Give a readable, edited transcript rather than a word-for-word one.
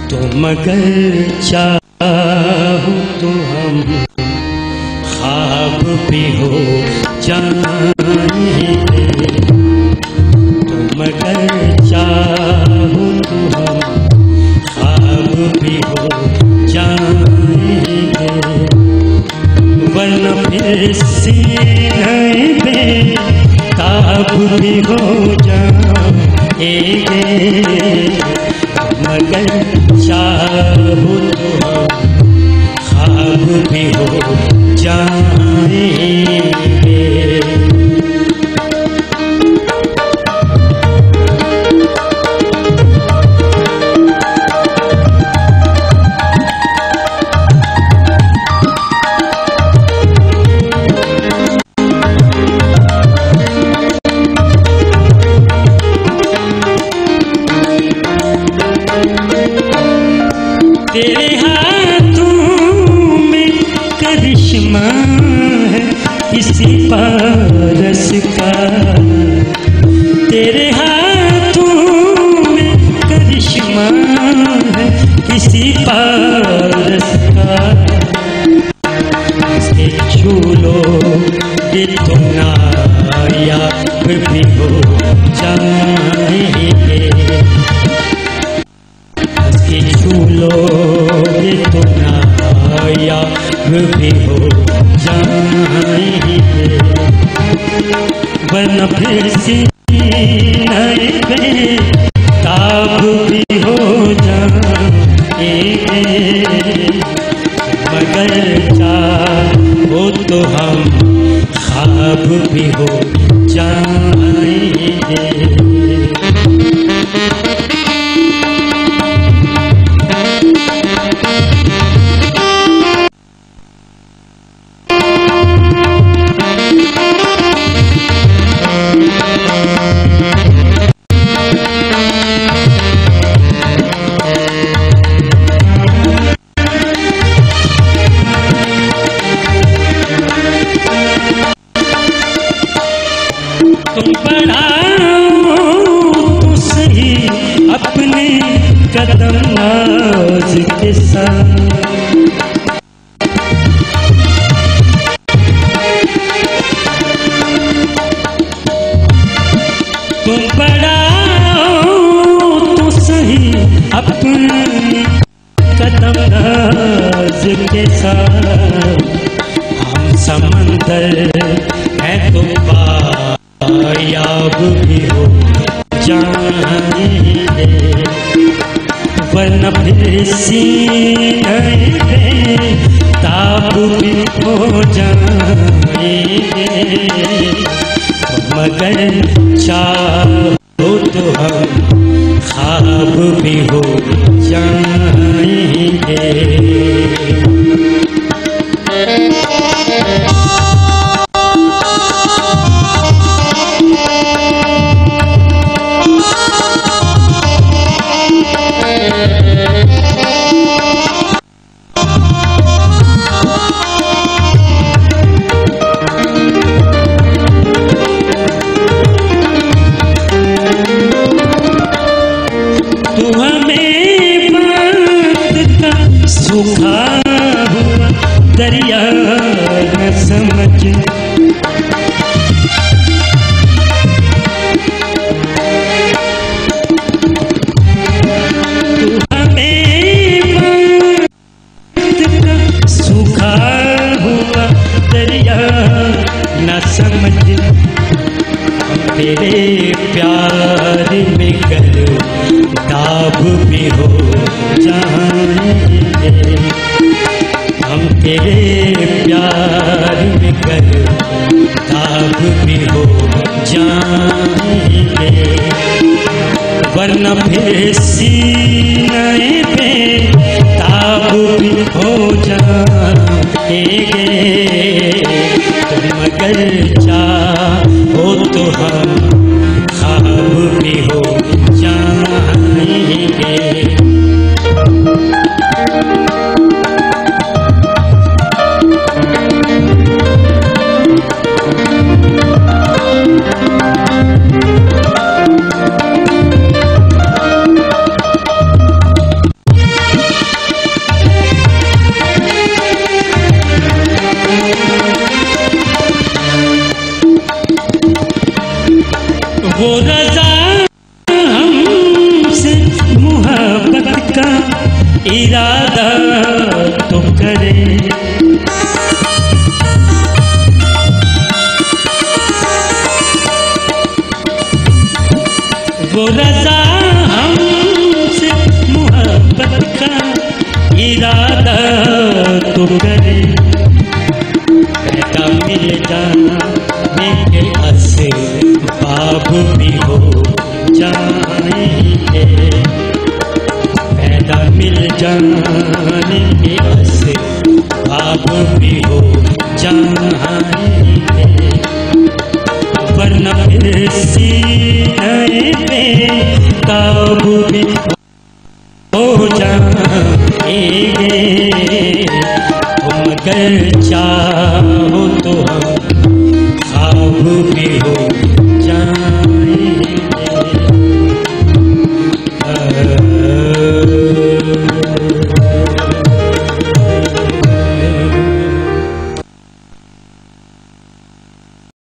तुम अगर चाहो तो हम ख्वाब भी हो जाएंगे। तुम अगर चाहो तो हम ख्वाब भी हो जाएंगे, वरना फिर सीने पे ताब भी हो जाएंगे। मगर चाहो तो हम ख्वाब भी हो जाएंगे। तेरे हाथों में करिश्मा है किसी पारस का, तेरे हाथों में करिश्मा है किसी पारस का। इसे छू लो कि तुम नायाब भी हो जाएंगे। छू लो तो नायाब भी हो जाएंगे, वरना फिर सीने पे ताब भी हो जाएंगे। मगर चाहो तो हम ख्वाब भी हो जाएंगे। तुम बढ़ाओ तो सही अपने कदम नाज के साथ, तुम बढ़ाओ तो सही अपने कदम नाज के साथ। हम समंदर है तो याब भी हो जाएंगे, वरना फिर सीने पे ताब भी हो जाएंगे। मगर चाहो तो हम ख्वाब भी हो जाएंगे। तू हमें बात का सूखा हुआ दरिया न समझ, तू हमें बात का सूखा हुआ दरिया न समझ। तेरे प्यार में दाब भी हो जाएंगे, हम तेरे प्यार में दाब भी हो जाएंगे, वरना फिर सीने पे ताब भी हो जाएंगे। तुम अगर चाहो तो हम ख्वाब भी हो जाएंगे। वो रजा हमसे मोहब्बत का इरादा तो करे। वो रजा हमसे मोहब्बत का इरादा तो करे। पैदा मिल जाना मेरे असबाब भी हो जाएंगे। पैदा मिल जाने के असबाब भी हो जाएंगे। वरना फिर सीने पे काबू भी हो जाएंगे। मगर चाह